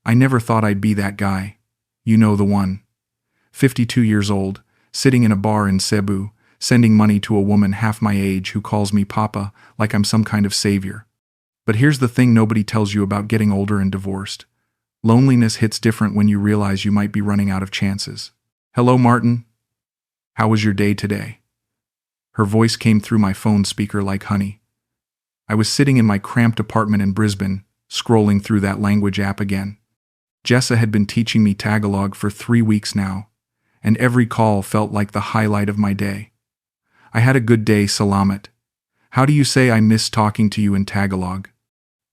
I never thought I'd be that guy. You know the one. 52 years old, sitting in a bar in Cebu, sending money to a woman half my age who calls me Papa like I'm some kind of savior. But here's the thing nobody tells you about getting older and divorced. Loneliness hits different when you realize you might be running out of chances. Hello, Martin. How was your day today? Her voice came through my phone speaker like honey. I was sitting in my cramped apartment in Brisbane, scrolling through that language app again. Jessa had been teaching me Tagalog for 3 weeks now, and every call felt like the highlight of my day. I had a good day, salamat. How do you say I miss talking to you in Tagalog?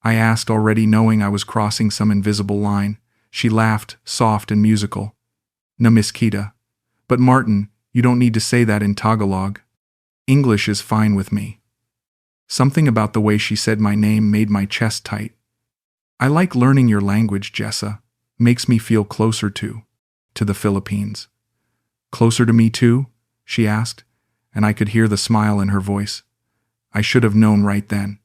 I asked, already knowing I was crossing some invisible line. She laughed, soft and musical. Na-miss kita. But Martin, you don't need to say that in Tagalog. English is fine with me. Something about the way she said my name made my chest tight. I like learning your language, Jessa. Makes me feel closer to the Philippines. Closer to me too? She asked, and I could hear the smile in her voice. I should have known right then.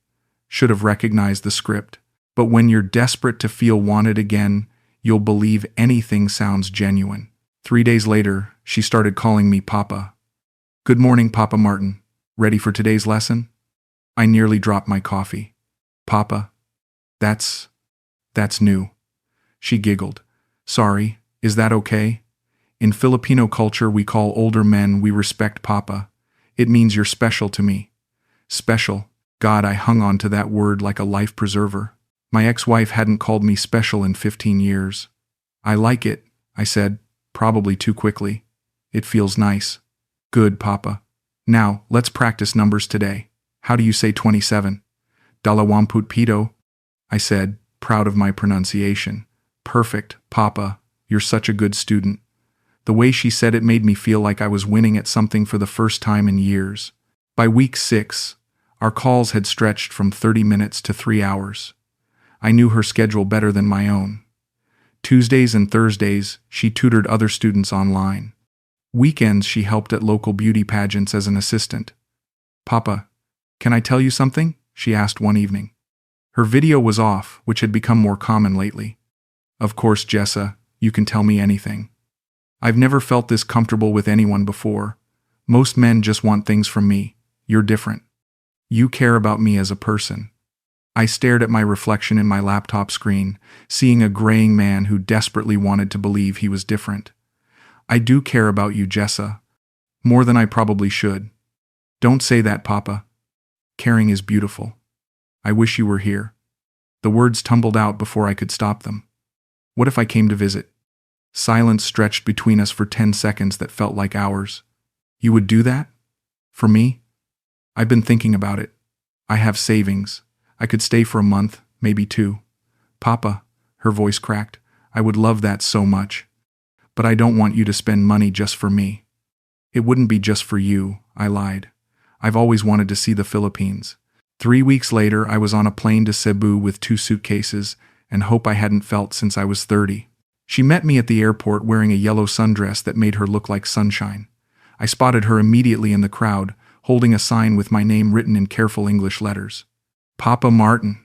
Should have recognized the script. But when you're desperate to feel wanted again, you'll believe anything sounds genuine. 3 days later, she started calling me Papa. Good morning, Papa Martin. Ready for today's lesson? I nearly dropped my coffee. Papa? That's new. She giggled. Sorry, is that okay? In Filipino culture, we call older men we respect Papa. It means you're special to me. Special. God, I hung on to that word like a life preserver. My ex-wife hadn't called me special in 15 years. I like it, I said, probably too quickly. It feels nice. Good, Papa. Now, let's practice numbers today. How do you say 27? Dalawamput pito, I said, proud of my pronunciation. Perfect, Papa. You're such a good student. The way she said it made me feel like I was winning at something for the first time in years. By week 6, our calls had stretched from 30 minutes to 3 hours. I knew her schedule better than my own. Tuesdays and Thursdays, she tutored other students online. Weekends, she helped at local beauty pageants as an assistant. Papa, can I tell you something? She asked one evening. Her video was off, which had become more common lately. Of course, Jessa, you can tell me anything. I've never felt this comfortable with anyone before. Most men just want things from me. You're different. You care about me as a person. I stared at my reflection in my laptop screen, seeing a graying man who desperately wanted to believe he was different. I do care about you, Jessa. More than I probably should. Don't say that, Papa. Caring is beautiful. I wish you were here. The words tumbled out before I could stop them. What if I came to visit? Silence stretched between us for 10 seconds that felt like hours. You would do that? For me? I've been thinking about it. I have savings. I could stay for a month, maybe 2. Papa, her voice cracked, I would love that so much. But I don't want you to spend money just for me. It wouldn't be just for you, I lied. I've always wanted to see the Philippines. 3 weeks later, I was on a plane to Cebu with 2 suitcases and hope I hadn't felt since I was 30. She met me at the airport wearing a yellow sundress that made her look like sunshine. I spotted her immediately in the crowd, holding a sign with my name written in careful English letters. Papa Martin.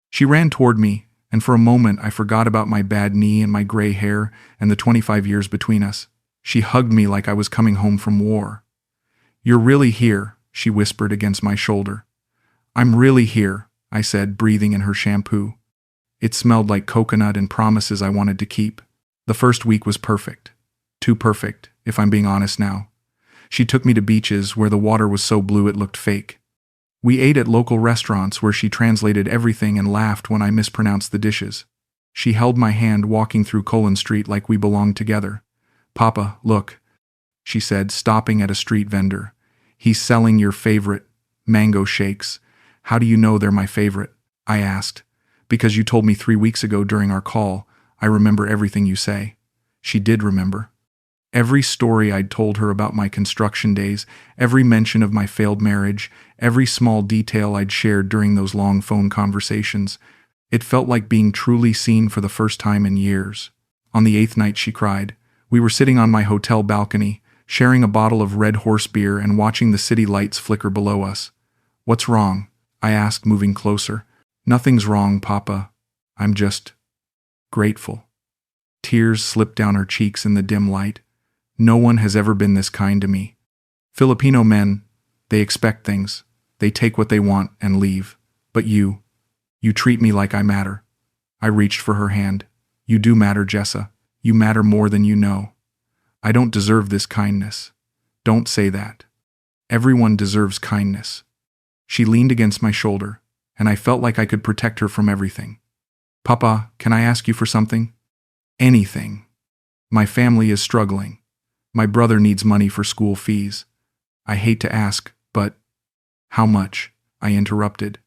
She ran toward me, and for a moment I forgot about my bad knee and my gray hair and the 25 years between us. She hugged me like I was coming home from war. You're really here, she whispered against my shoulder. I'm really here, I said, breathing in her shampoo. It smelled like coconut and promises I wanted to keep. The first week was perfect. Too perfect, if I'm being honest now. She took me to beaches where the water was so blue it looked fake. We ate at local restaurants where she translated everything and laughed when I mispronounced the dishes. She held my hand walking through Colon Street like we belonged together. Papa, look, she said, stopping at a street vendor. He's selling your favorite mango shakes. How do you know they're my favorite? I asked. Because you told me 3 weeks ago during our call. I remember everything you say. She did remember. Every story I'd told her about my construction days, every mention of my failed marriage, every small detail I'd shared during those long phone conversations. It felt like being truly seen for the first time in years. On the 8th night, she cried. We were sitting on my hotel balcony, sharing a bottle of Red Horse beer and watching the city lights flicker below us. What's wrong? I asked, moving closer. Nothing's wrong, Papa. I'm just grateful. Tears slipped down her cheeks in the dim light. No one has ever been this kind to me. Filipino men, they expect things. They take what they want and leave. But you treat me like I matter. I reached for her hand. You do matter, Jessa. You matter more than you know. I don't deserve this kindness. Don't say that. Everyone deserves kindness. She leaned against my shoulder, and I felt like I could protect her from everything. Papa, can I ask you for something? Anything. My family is struggling. My brother needs money for school fees. I hate to ask, but… How much? I interrupted.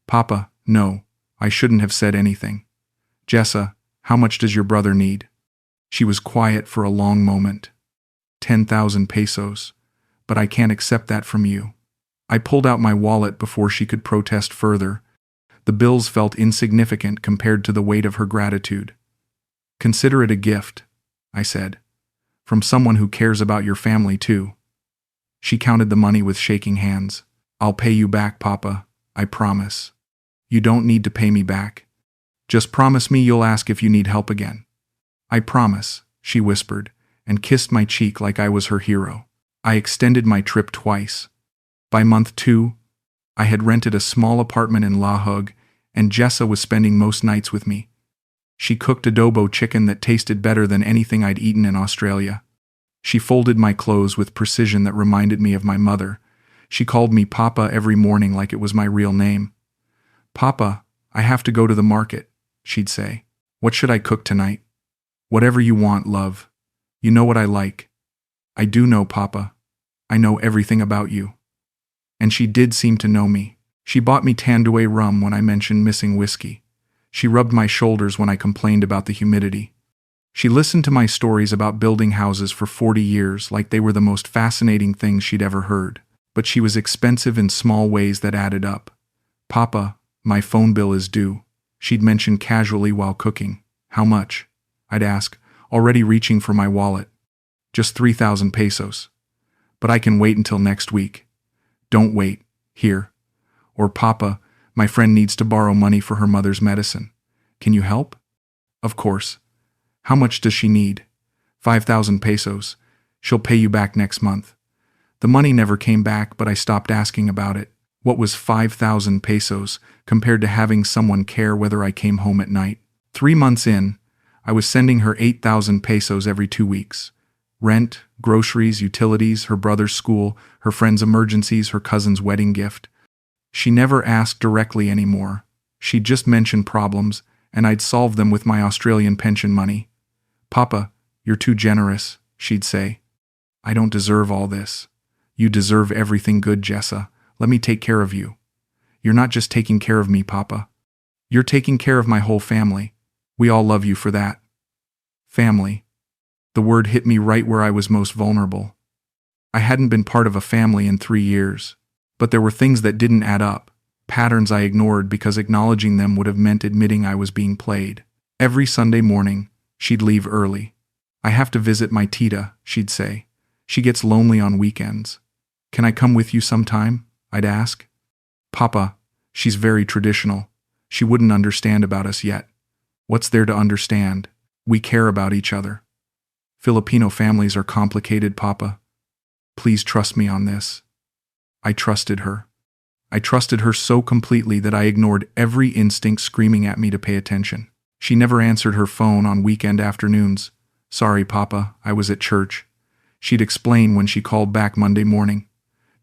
Papa, no, I shouldn't have said anything. Jessa, how much does your brother need? She was quiet for a long moment. 10,000 pesos. But I can't accept that from you. I pulled out my wallet before she could protest further. The bills felt insignificant compared to the weight of her gratitude. Consider it a gift, I said. From someone who cares about your family too. She counted the money with shaking hands. I'll pay you back, Papa, I promise. You don't need to pay me back. Just promise me you'll ask if you need help again. I promise, she whispered, and kissed my cheek like I was her hero. I extended my trip twice. By month 2, I had rented a small apartment in La Hague, and Jessa was spending most nights with me. She cooked adobo chicken that tasted better than anything I'd eaten in Australia. She folded my clothes with precision that reminded me of my mother. She called me Papa every morning like it was my real name. Papa, I have to go to the market, she'd say. What should I cook tonight? Whatever you want, love. You know what I like. I do know, Papa. I know everything about you. And she did seem to know me. She bought me Tanduay rum when I mentioned missing whiskey. She rubbed my shoulders when I complained about the humidity. She listened to my stories about building houses for 40 years like they were the most fascinating things she'd ever heard. But she was expensive in small ways that added up. Papa, my phone bill is due, she'd mention casually while cooking. How much? I'd ask, already reaching for my wallet. Just 3,000 pesos. But I can wait until next week. Don't wait. Here. Or Papa, my friend needs to borrow money for her mother's medicine. Can you help? Of course. How much does she need? 5,000 pesos. She'll pay you back next month. The money never came back, but I stopped asking about it. What was 5,000 pesos compared to having someone care whether I came home at night? 3 months in, I was sending her 8,000 pesos every 2 weeks. Rent, groceries, utilities, her brother's school, her friend's emergencies, her cousin's wedding gift. She never asked directly anymore. She'd just mention problems, and I'd solve them with my Australian pension money. Papa, you're too generous, she'd say. I don't deserve all this. You deserve everything good, Jessa. Let me take care of you. You're not just taking care of me, Papa. You're taking care of my whole family. We all love you for that. Family. The word hit me right where I was most vulnerable. I hadn't been part of a family in 3 years, but there were things that didn't add up, patterns I ignored because acknowledging them would have meant admitting I was being played. Every Sunday morning, she'd leave early. I have to visit my tita, she'd say. She gets lonely on weekends. Can I come with you sometime? I'd ask. Papa, she's very traditional. She wouldn't understand about us yet. What's there to understand? We care about each other. Filipino families are complicated, Papa. Please trust me on this. I trusted her. I trusted her so completely that I ignored every instinct screaming at me to pay attention. She never answered her phone on weekend afternoons. Sorry, Papa, I was at church. She'd explain when she called back Monday morning.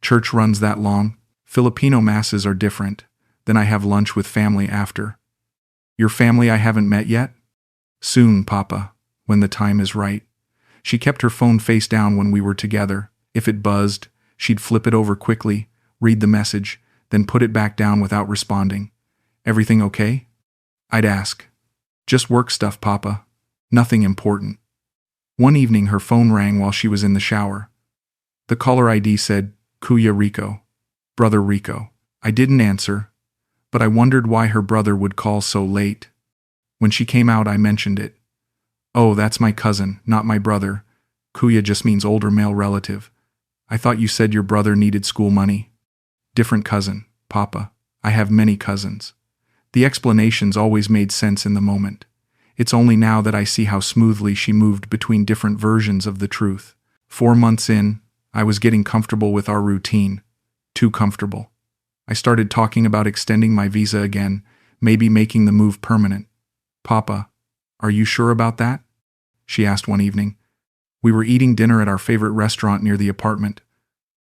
Church runs that long. Filipino masses are different. Then I have lunch with family after. Your family I haven't met yet? Soon, Papa, when the time is right. She kept her phone face down when we were together. If it buzzed, she'd flip it over quickly, read the message, then put it back down without responding. Everything okay? I'd ask. Just work stuff, Papa. Nothing important. One evening her phone rang while she was in the shower. The caller ID said, Kuya Rico. Brother Rico. I didn't answer, but I wondered why her brother would call so late. When she came out, I mentioned it. Oh, that's my cousin, not my brother. Kuya just means older male relative. I thought you said your brother needed school money. Different cousin, Papa. I have many cousins. The explanations always made sense in the moment. It's only now that I see how smoothly she moved between different versions of the truth. 4 months in, I was getting comfortable with our routine. Too comfortable. I started talking about extending my visa again, maybe making the move permanent. "Papa, are you sure about that?" she asked one evening. We were eating dinner at our favorite restaurant near the apartment.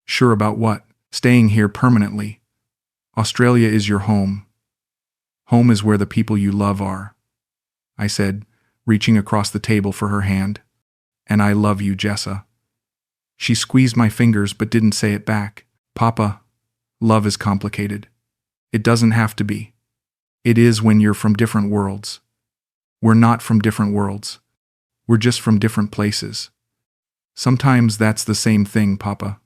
"Sure about what?" "Staying here permanently. Australia is your home. Home is where the people you love are," I said, reaching across the table for her hand. "And I love you, Jessa." She squeezed my fingers but didn't say it back. "Papa, love is complicated. It doesn't have to be. It is when you're from different worlds. We're not from different worlds. We're just from different places. Sometimes that's the same thing, Papa."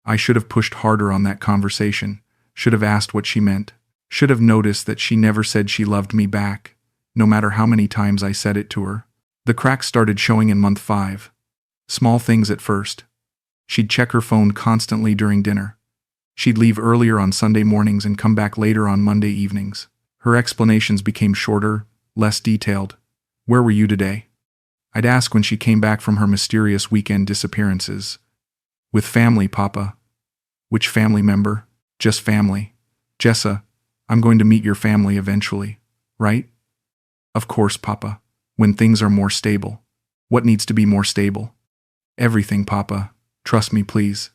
I should have pushed harder on that conversation, should have asked what she meant, should have noticed that she never said she loved me back, no matter how many times I said it to her. The cracks started showing in month 5. Small things at first. She'd check her phone constantly during dinner. She'd leave earlier on Sunday mornings and come back later on Monday evenings. Her explanations became shorter, less detailed. "Where were you today?" I'd ask when she came back from her mysterious weekend disappearances. "With family, Papa." "Which family member?" "Just family." "Jessa, I'm going to meet your family eventually, right?" "Of course, Papa. When things are more stable." "What needs to be more stable?" "Everything, Papa. Trust me, please."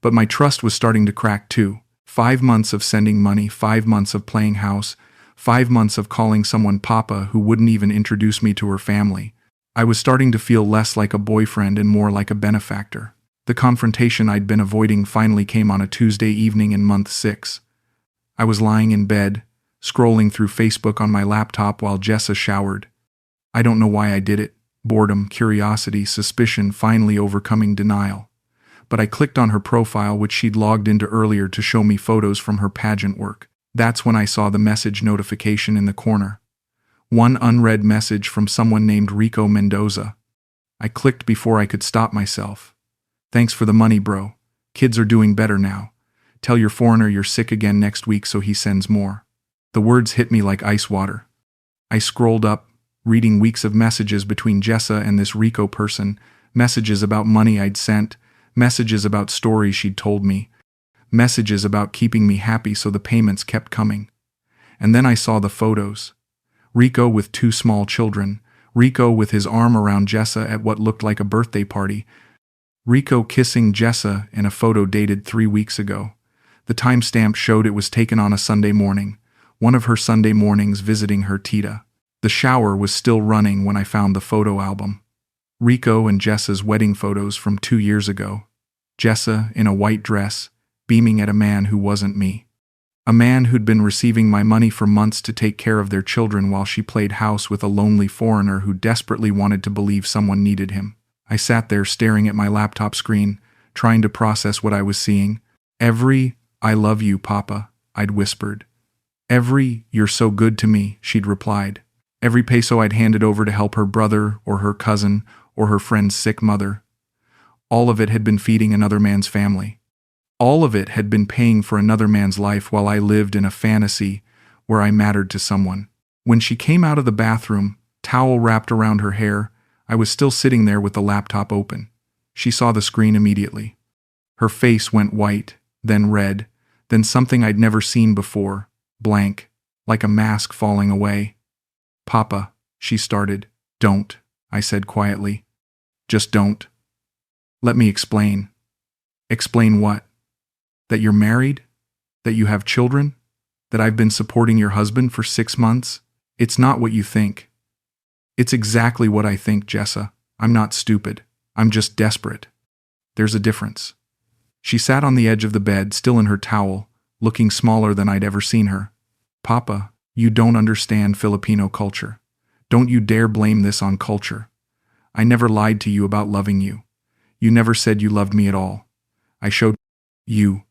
But my trust was starting to crack too. 5 months of sending money, 5 months of playing house, 5 months of calling someone Papa who wouldn't even introduce me to her family. I was starting to feel less like a boyfriend and more like a benefactor. The confrontation I'd been avoiding finally came on a Tuesday evening in month 6. I was lying in bed, scrolling through Facebook on my laptop while Jessa showered. I don't know why I did it. Boredom, curiosity, suspicion finally overcoming denial. But I clicked on her profile, which she'd logged into earlier to show me photos from her pageant work. That's when I saw the message notification in the corner. One unread message from someone named Rico Mendoza. I clicked before I could stop myself. "Thanks for the money, bro. Kids are doing better now. Tell your foreigner you're sick again next week so he sends more." The words hit me like ice water. I scrolled up, reading weeks of messages between Jessa and this Rico person, messages about money I'd sent, messages about stories she'd told me, messages about keeping me happy so the payments kept coming. And then I saw the photos. Rico with 2 small children, Rico with his arm around Jessa at what looked like a birthday party, Rico kissing Jessa in a photo dated 3 weeks ago. The timestamp showed it was taken on a Sunday morning, one of her Sunday mornings visiting her tita. The shower was still running when I found the photo album. Rico and Jessa's wedding photos from 2 years ago. Jessa in a white dress, beaming at a man who wasn't me. A man who'd been receiving my money for months to take care of their children while she played house with a lonely foreigner who desperately wanted to believe someone needed him. I sat there staring at my laptop screen, trying to process what I was seeing. Every "I love you, Papa," I'd whispered. Every "you're so good to me," she'd replied. Every peso I'd handed over to help her brother or her cousin or her friend's sick mother. All of it had been feeding another man's family. All of it had been paying for another man's life while I lived in a fantasy where I mattered to someone. When she came out of the bathroom, towel wrapped around her hair, I was still sitting there with the laptop open. She saw the screen immediately. Her face went white, then red, then something I'd never seen before, blank, like a mask falling away. "Papa," she started. "Don't," I said quietly. "Just don't. Let me explain." "Explain what?" "That you're married? That you have children? That I've been supporting your husband for 6 months? It's not what you think." "It's exactly what I think, Jessa. I'm not stupid. I'm just desperate. There's a difference." She sat on the edge of the bed, still in her towel, looking smaller than I'd ever seen her. "Papa, you don't understand Filipino culture. Don't you dare blame this on culture. I never lied to you about loving you. You never said you loved me at all. I showed you.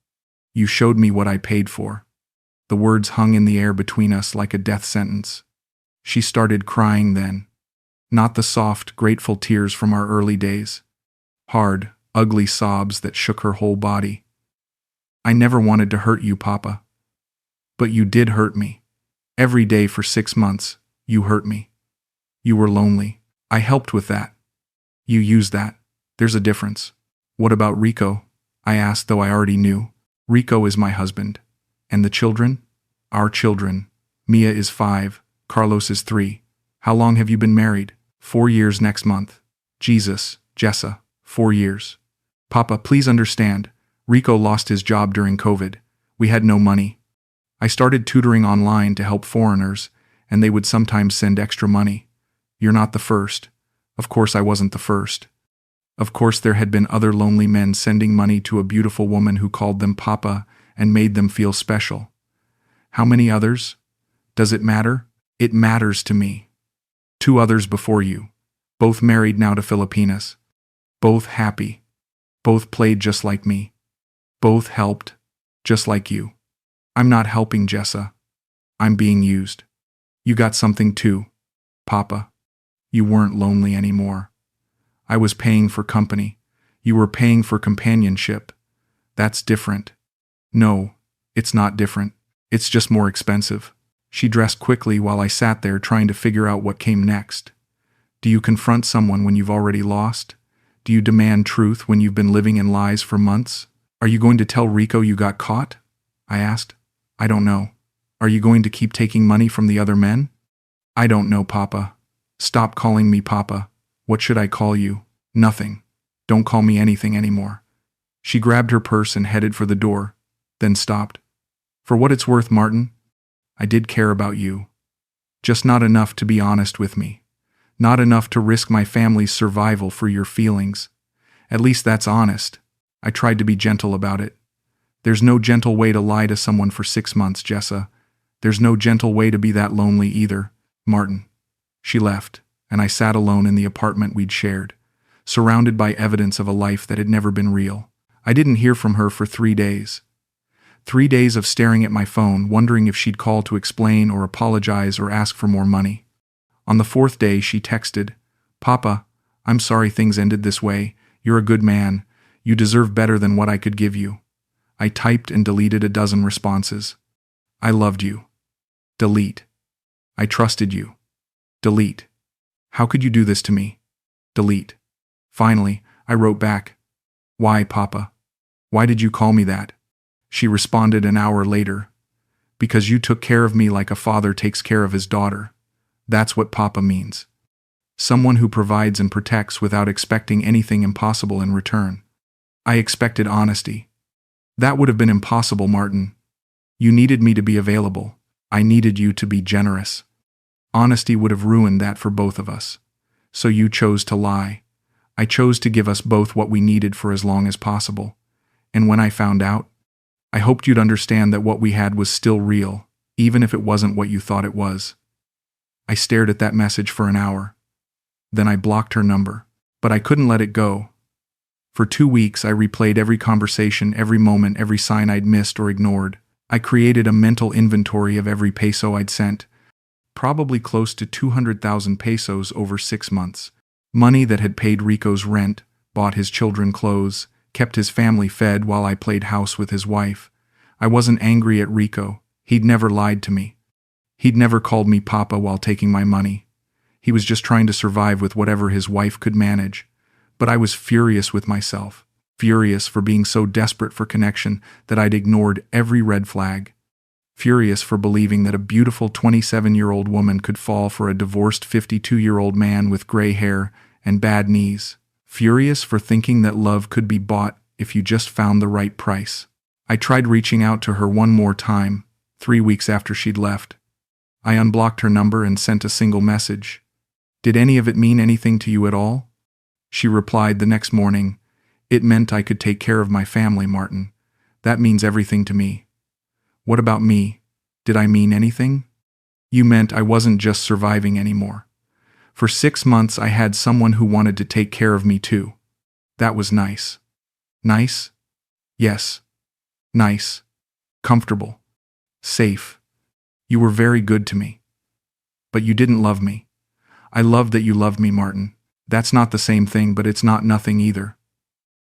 You showed me what I paid for." The words hung in the air between us like a death sentence. She started crying then. Not the soft, grateful tears from our early days. Hard, ugly sobs that shook her whole body. "I never wanted to hurt you, Papa. But you did hurt me. Every day for 6 months, you hurt me. You were lonely. I helped with that. You used that. There's a difference. What about Rico? I asked, though I already knew. Rico is my husband. And the children? Our children. Mia is 5. Carlos is 3. How long have you been married? 4 years next month. Jesus, Jessa, 4 years. Papa, please understand. Rico lost his job during COVID. We had no money. I started tutoring online to help foreigners, and they would sometimes send extra money. You're not the first. Of course I wasn't the first. Of course there had been other lonely men sending money to a beautiful woman who called them Papa and made them feel special. How many others? Does it matter? It matters to me. 2 others before you. Both married now to Filipinas. Both happy. Both played just like me. Both helped, just like you. I'm not helping, Jessa. I'm being used. You got something too, Papa. You weren't lonely anymore. I was paying for company. You were paying for companionship. That's different. No, it's not different. It's just more expensive. She dressed quickly while I sat there trying to figure out what came next. Do you confront someone when you've already lost? Do you demand truth when you've been living in lies for months? Are you going to tell Rico you got caught? I asked. I don't know. Are you going to keep taking money from the other men? I don't know, Papa. Stop calling me Papa. What should I call you? Nothing. Don't call me anything anymore. She grabbed her purse and headed for the door, then stopped. For what it's worth, Martin, I did care about you. Just not enough to be honest with me. Not enough to risk my family's survival for your feelings. At least that's honest. I tried to be gentle about it. There's no gentle way to lie to someone for 6 months, Jessa. There's no gentle way to be that lonely either, Martin. She left, and I sat alone in the apartment we'd shared, surrounded by evidence of a life that had never been real. I didn't hear from her for 3 days. 3 days of staring at my phone, wondering if she'd call to explain or apologize or ask for more money. On the 4th day, she texted, Papa, I'm sorry things ended this way. You're a good man. You deserve better than what I could give you. I typed and deleted a dozen responses. I loved you. Delete. I trusted you. Delete. How could you do this to me? Delete. Finally, I wrote back. Why, Papa? Why did you call me that? She responded an hour later. Because you took care of me like a father takes care of his daughter. That's what Papa means. Someone who provides and protects without expecting anything impossible in return. I expected honesty. That would have been impossible, Martin. You needed me to be available. I needed you to be generous. Honesty would have ruined that for both of us. So you chose to lie. I chose to give us both what we needed for as long as possible. And when I found out, I hoped you'd understand that what we had was still real, even if it wasn't what you thought it was. I stared at that message for an hour. Then I blocked her number. But I couldn't let it go. For 2 weeks, I replayed every conversation, every moment, every sign I'd missed or ignored. I created a mental inventory of every peso I'd sent, probably close to 200,000 pesos over 6 months. Money that had paid Rico's rent, bought his children clothes, kept his family fed while I played house with his wife. I wasn't angry at Rico. He'd never lied to me. He'd never called me Papa while taking my money. He was just trying to survive with whatever his wife could manage. But I was furious with myself, furious for being so desperate for connection that I'd ignored every red flag, furious for believing that a beautiful 27-year-old woman could fall for a divorced 52-year-old man with gray hair and bad knees, furious for thinking that love could be bought if you just found the right price. I tried reaching out to her one more time, 3 weeks after she'd left. I unblocked her number and sent a single message. Did any of it mean anything to you at all? She replied the next morning, It meant I could take care of my family, Martin. That means everything to me. What about me? Did I mean anything? You meant I wasn't just surviving anymore. For 6 months I had someone who wanted to take care of me too. That was nice. Nice? Yes. Nice. Comfortable. Safe. You were very good to me. But you didn't love me. I loved that you loved me, Martin. That's not the same thing, but it's not nothing either.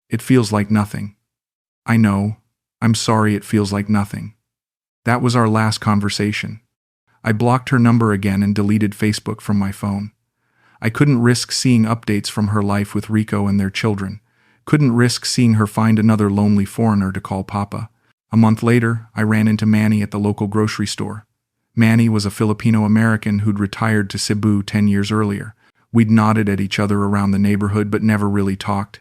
It feels like nothing. I know. I'm sorry it feels like nothing. That was our last conversation. I blocked her number again and deleted Facebook from my phone. I couldn't risk seeing updates from her life with Rico and their children. Couldn't risk seeing her find another lonely foreigner to call Papa. A month later, I ran into Manny at the local grocery store. Manny was a Filipino-American who'd retired to Cebu 10 years earlier. We'd nodded at each other around the neighborhood but never really talked.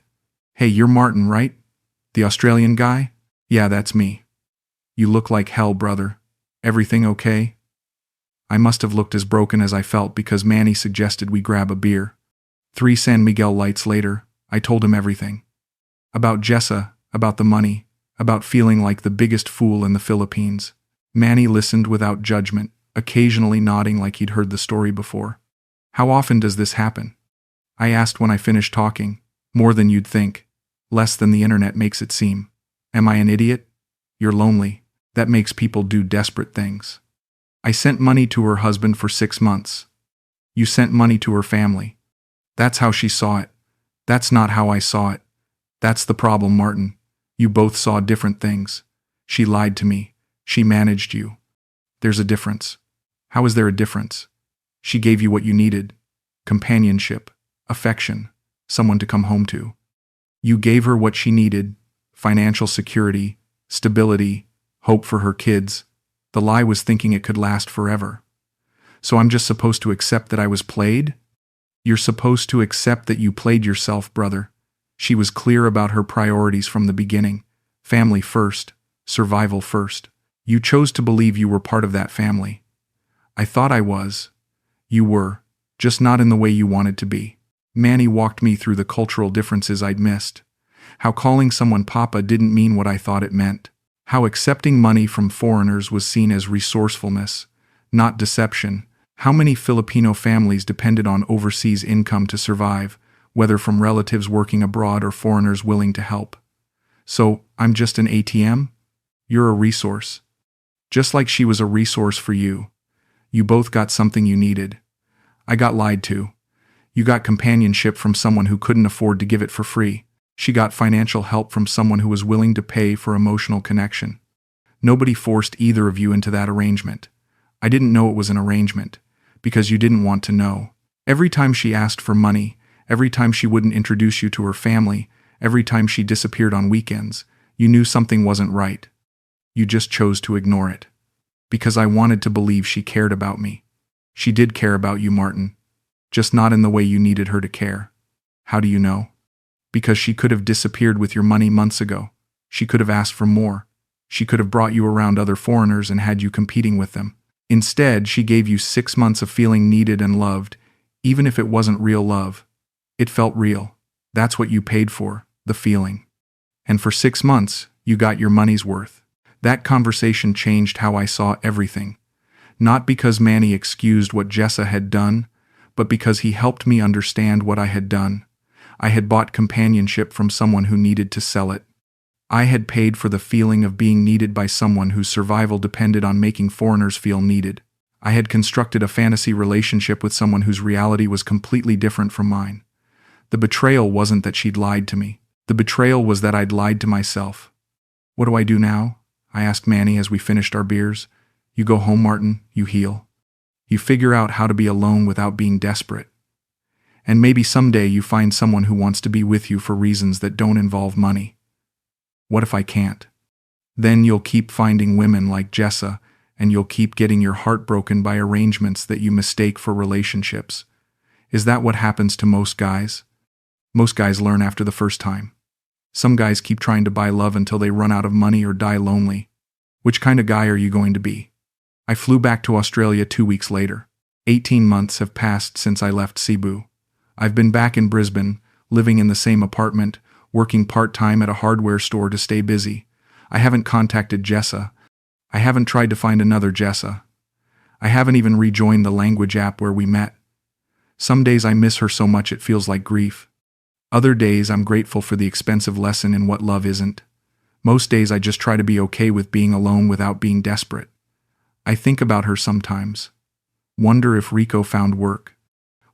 "Hey, you're Martin, right? The Australian guy?" "Yeah, that's me." "You look like hell, brother. Everything okay?" I must have looked as broken as I felt because Manny suggested we grab a beer. 3 San Miguel lights later, I told him everything. About Jessa, about the money, about feeling like the biggest fool in the Philippines. Manny listened without judgment, occasionally nodding like he'd heard the story before. "How often does this happen?" I asked when I finished talking. "More than you'd think. Less than the internet makes it seem." "Am I an idiot?" "You're lonely. That makes people do desperate things." "I sent money to her husband for 6 months." "You sent money to her family." "That's how she saw it. That's not how I saw it. That's the problem, Martin. You both saw different things. She lied to me. She managed you. There's a difference." "How is there a difference?" "She gave you what you needed. Companionship, affection, someone to come home to. You gave her what she needed, financial security, stability, hope for her kids. The lie was thinking it could last forever. So I'm just supposed to accept that I was played?" "You're supposed to accept that you played yourself, brother." She was clear about her priorities from the beginning. Family first, survival first. You chose to believe you were part of that family. I thought I was. You were, just not in the way you wanted to be. Manny walked me through the cultural differences I'd missed. How calling someone Papa didn't mean what I thought it meant. How accepting money from foreigners was seen as resourcefulness, not deception. How many Filipino families depended on overseas income to survive, whether from relatives working abroad or foreigners willing to help. "So, I'm just an ATM? You're a resource." Just like she was a resource for you. You both got something you needed. I got lied to. You got companionship from someone who couldn't afford to give it for free. She got financial help from someone who was willing to pay for emotional connection. Nobody forced either of you into that arrangement. I didn't know it was an arrangement, because you didn't want to know. Every time she asked for money, every time she wouldn't introduce you to her family, every time she disappeared on weekends, you knew something wasn't right. You just chose to ignore it. Because I wanted to believe she cared about me. She did care about you, Martin. Just not in the way you needed her to care. How do you know? Because she could have disappeared with your money months ago. She could have asked for more. She could have brought you around other foreigners and had you competing with them. Instead, she gave you 6 months of feeling needed and loved, even if it wasn't real love. It felt real. That's what you paid for, the feeling. And for 6 months, you got your money's worth. That conversation changed how I saw everything. Not because Manny excused what Jessa had done, but because he helped me understand what I had done. I had bought companionship from someone who needed to sell it. I had paid for the feeling of being needed by someone whose survival depended on making foreigners feel needed. I had constructed a fantasy relationship with someone whose reality was completely different from mine. The betrayal wasn't that she'd lied to me. The betrayal was that I'd lied to myself. "What do I do now?" I asked Manny as we finished our beers. "You go home, Martin. You heal. You figure out how to be alone without being desperate. And maybe someday you find someone who wants to be with you for reasons that don't involve money." "What if I can't?" "Then you'll keep finding women like Jessa, and you'll keep getting your heart broken by arrangements that you mistake for relationships. Is that what happens to most guys? Most guys learn after the first time. Some guys keep trying to buy love until they run out of money or die lonely. Which kind of guy are you going to be?" I flew back to Australia 2 weeks later. 18 months have passed since I left Cebu. I've been back in Brisbane, living in the same apartment, working part-time at a hardware store to stay busy. I haven't contacted Jessa. I haven't tried to find another Jessa. I haven't even rejoined the language app where we met. Some days I miss her so much it feels like grief. Other days I'm grateful for the expensive lesson in what love isn't. Most days I just try to be okay with being alone without being desperate. I think about her sometimes. Wonder if Rico found work.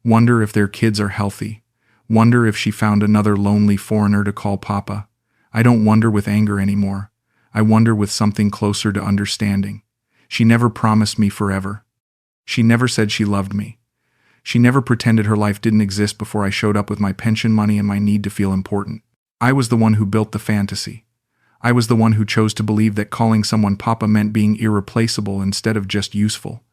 Wonder if their kids are healthy. Wonder if she found another lonely foreigner to call Papa. I don't wonder with anger anymore. I wonder with something closer to understanding. She never promised me forever. She never said she loved me. She never pretended her life didn't exist before I showed up with my pension money and my need to feel important. I was the one who built the fantasy. I was the one who chose to believe that calling someone Papa meant being irreplaceable instead of just useful.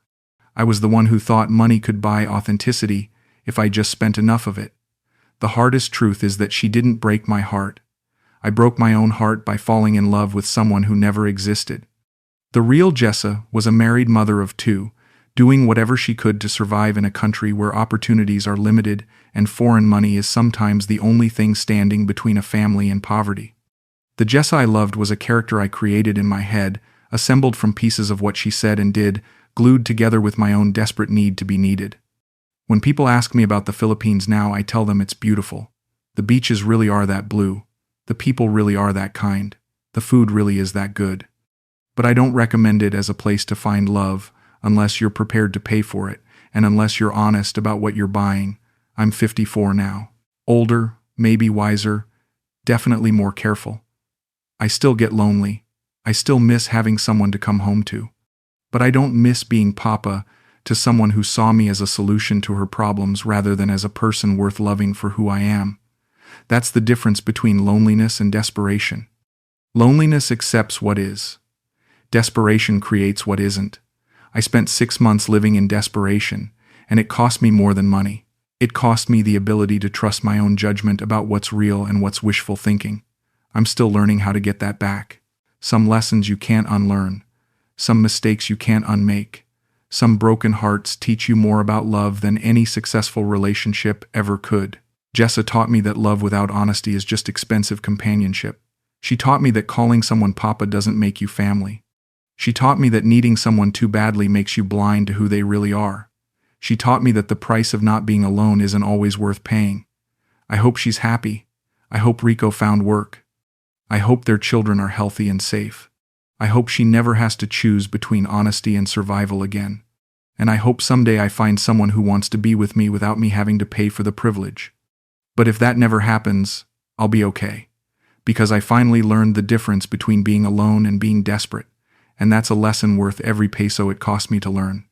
I was the one who thought money could buy authenticity if I just spent enough of it. The hardest truth is that she didn't break my heart. I broke my own heart by falling in love with someone who never existed. The real Jessa was a married mother of two, doing whatever she could to survive in a country where opportunities are limited and foreign money is sometimes the only thing standing between a family and poverty. The Jessa I loved was a character I created in my head, assembled from pieces of what she said and did, glued together with my own desperate need to be needed. When people ask me about the Philippines now, I tell them it's beautiful. The beaches really are that blue. The people really are that kind. The food really is that good. But I don't recommend it as a place to find love unless you're prepared to pay for it and unless you're honest about what you're buying. I'm 54 now. Older, maybe wiser, definitely more careful. I still get lonely. I still miss having someone to come home to. But I don't miss being Papa to someone who saw me as a solution to her problems rather than as a person worth loving for who I am. That's the difference between loneliness and desperation. Loneliness accepts what is. Desperation creates what isn't. I spent 6 months living in desperation, and it cost me more than money. It cost me the ability to trust my own judgment about what's real and what's wishful thinking. I'm still learning how to get that back. Some lessons you can't unlearn. Some mistakes you can't unmake. Some broken hearts teach you more about love than any successful relationship ever could. Jessa taught me that love without honesty is just expensive companionship. She taught me that calling someone Papa doesn't make you family. She taught me that needing someone too badly makes you blind to who they really are. She taught me that the price of not being alone isn't always worth paying. I hope she's happy. I hope Rico found work. I hope their children are healthy and safe. I hope she never has to choose between honesty and survival again. And I hope someday I find someone who wants to be with me without me having to pay for the privilege. But if that never happens, I'll be okay. Because I finally learned the difference between being alone and being desperate, and that's a lesson worth every peso it cost me to learn.